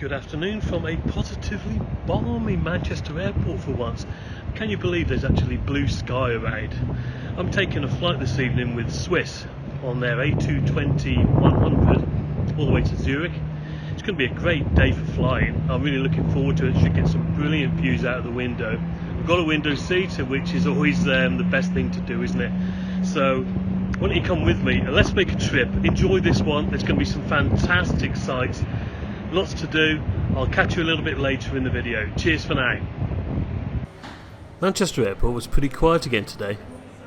Good afternoon from a positively balmy Manchester airport for once. Can you believe there's actually blue sky around? I'm taking a flight this evening with Swiss on their A220-300 all the way to Zurich. It's going to be a great day for flying. I'm really looking forward to it. Should get some brilliant views out of the window. I've got a window seat, which is always the best thing to do, isn't it? So why don't you come with me and let's make a trip. Enjoy this one. There's going to be some fantastic sights. Lots to do. I'll catch you a little bit later in the video. Cheers for now. Manchester Airport was pretty quiet again today.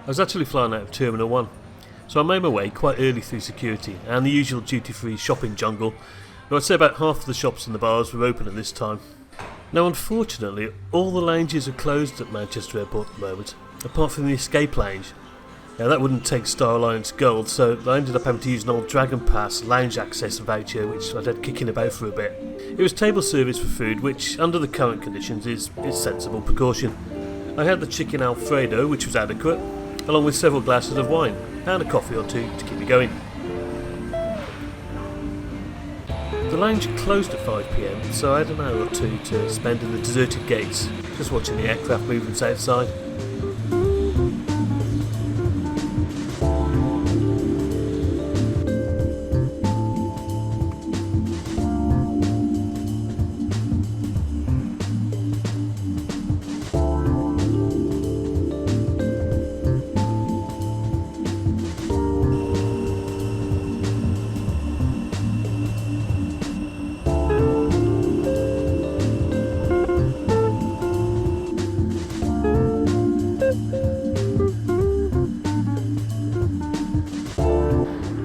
I was actually flying out of Terminal 1, so I made my way quite early through security and the usual duty-free shopping jungle, where I'd say about half of the shops and the bars were open at this time. Now unfortunately, all the lounges are closed at Manchester Airport at the moment, apart from the Escape Lounge. Now that wouldn't take Star Alliance Gold, so I ended up having to use an old Dragon Pass lounge access voucher, which I'd had kicking about for a bit. It was table service for food, which under the current conditions is sensible precaution. I had the chicken Alfredo, which was adequate, along with several glasses of wine, and a coffee or two to keep me going. The lounge closed at 5 PM, so I had an hour or two to spend in the deserted gates, just watching the aircraft movements outside.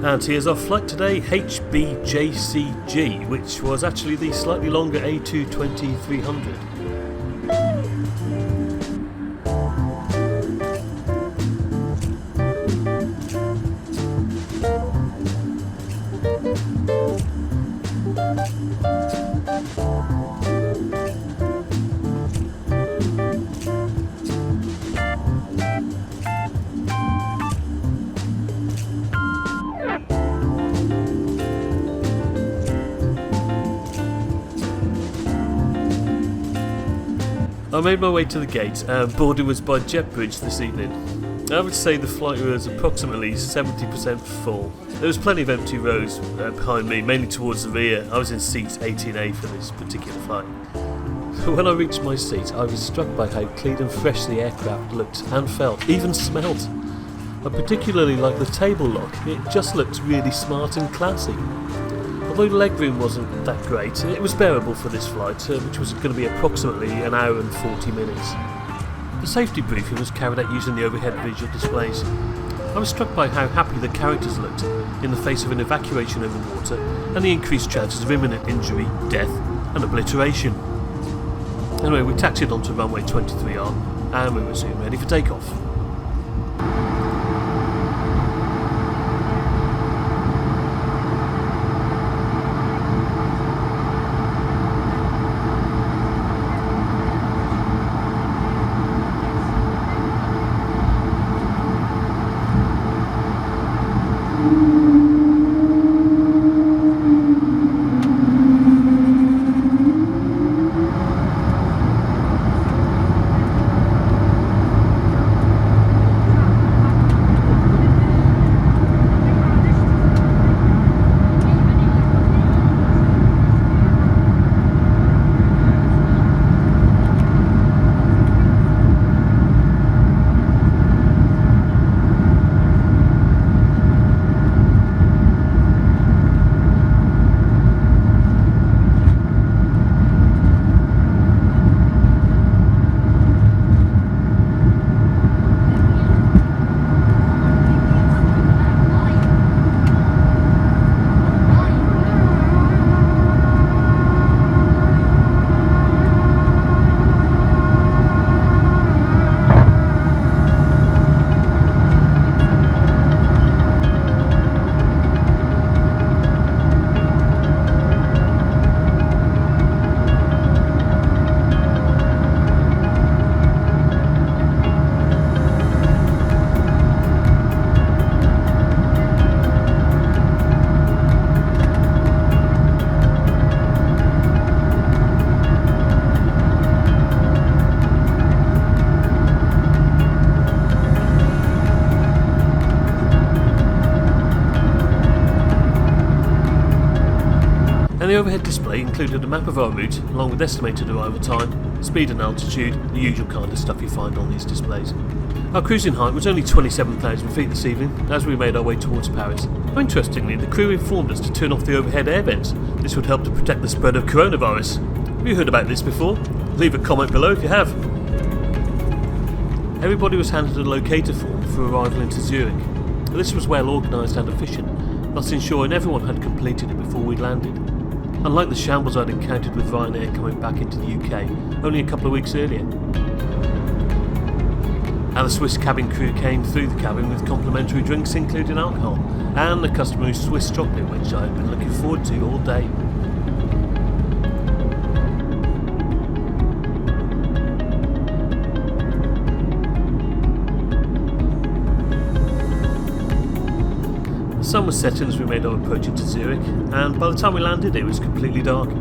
And here's our flight today, HBJCG, which was actually the slightly longer A220-300. I made my way to the gate and boarding was by jet bridge this evening. I would say the flight was approximately 70% full. There was plenty of empty rows behind me, mainly towards the rear. I was in seat 18A for this particular flight. When I reached my seat, I was struck by how clean and fresh the aircraft looked and felt, even smelt. I particularly liked the table lock. It just looked really smart and classy. Although the legroom wasn't that great, it was bearable for this flight, which was going to be approximately an hour and 40 minutes. The safety briefing was carried out using the overhead visual displays. I was struck by how happy the characters looked in the face of an evacuation over water and the increased chances of imminent injury, death and obliteration. Anyway, we taxied onto runway 23R and we were soon ready for takeoff. and the overhead display included a map of our route along with estimated arrival time, speed and altitude, the usual kind of stuff you find on these displays. Our cruising height was only 27,000 feet this evening as we made our way towards Paris. Interestingly, the crew informed us to turn off the overhead air vents. This would help to protect the spread of coronavirus. Have you heard about this before? Leave a comment below if you have. Everybody was handed a locator form for arrival into Zurich. This was well organised and efficient, thus ensuring everyone had completed it before we landed. Unlike the shambles I'd encountered with Ryanair coming back into the UK only a couple of weeks earlier. And the Swiss cabin crew came through the cabin with complimentary drinks including alcohol, and the customary Swiss chocolate which I had been looking forward to all day. The sun was setting as we made our approach into Zurich, and by the time we landed it was completely dark.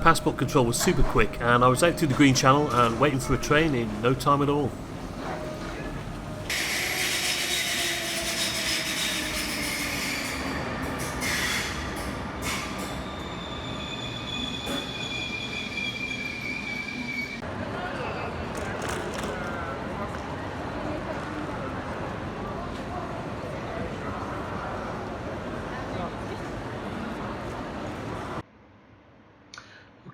Passport control was super quick and I was out through the Green Channel and waiting for a train in no time at all.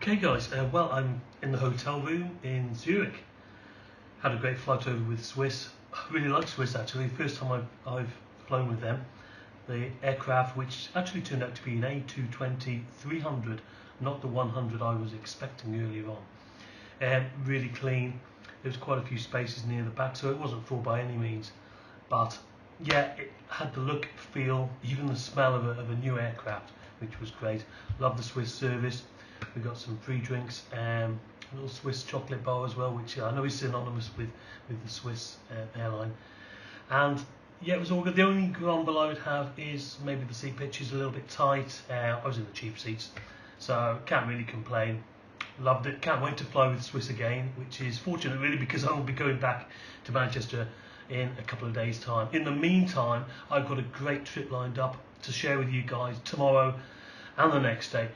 Okay guys, well I'm in the hotel room in Zurich. Had a great flight over with Swiss. I really like Swiss actually, first time I've flown with them. The aircraft, which actually turned out to be an A220-300, not the 100 I was expecting earlier on. Really clean, there was quite a few spaces near the back, so it wasn't full by any means. But yeah, it had the look, feel, even the smell of a new aircraft, which was great. Love the Swiss service. We got some free drinks, a little Swiss chocolate bar as well, which I know is synonymous with the Swiss airline. And yeah, it was all good. The only grumble I would have is maybe the seat pitch is a little bit tight. I was in the cheap seats, so can't really complain. Loved it. Can't wait to fly with Swiss again, which is fortunate really because I will be going back to Manchester in a couple of days' time. In the meantime, I've got a great trip lined up to share with you guys tomorrow and the next day.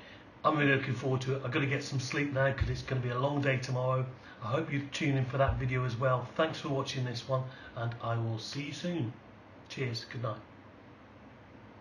I'm really looking forward to it. I've got to get some sleep now because it's going to be a long day tomorrow. I hope you tune in for that video as well. Thanks for watching this one and I will see you soon. Cheers, good night.